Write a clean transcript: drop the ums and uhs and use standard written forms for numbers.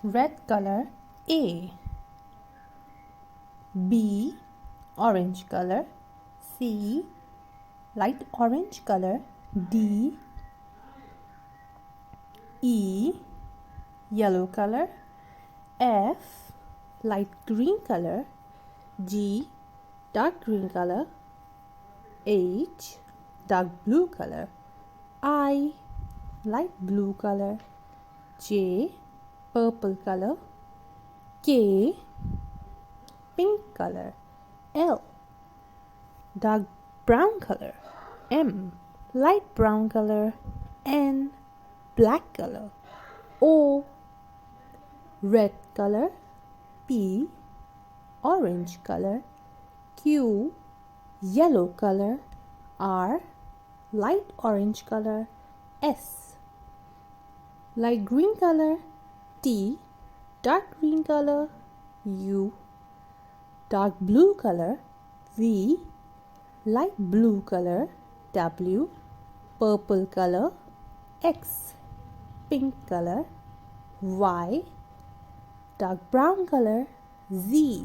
red color A. B, orange color. C, light orange color. D, E, yellow color. F, light green color. G, dark green color. H, dark blue color. I, light blue color. J, purple color. K, pink color. L, dark brown color. M, light brown color. N, black color. O, red color. P, orange color. Q, yellow color. R, light orange color. S, light green color. T, dark green color. U, dark blue color. V, light blue color. W, purple color. X, pink color. Y, dark brown color. Z,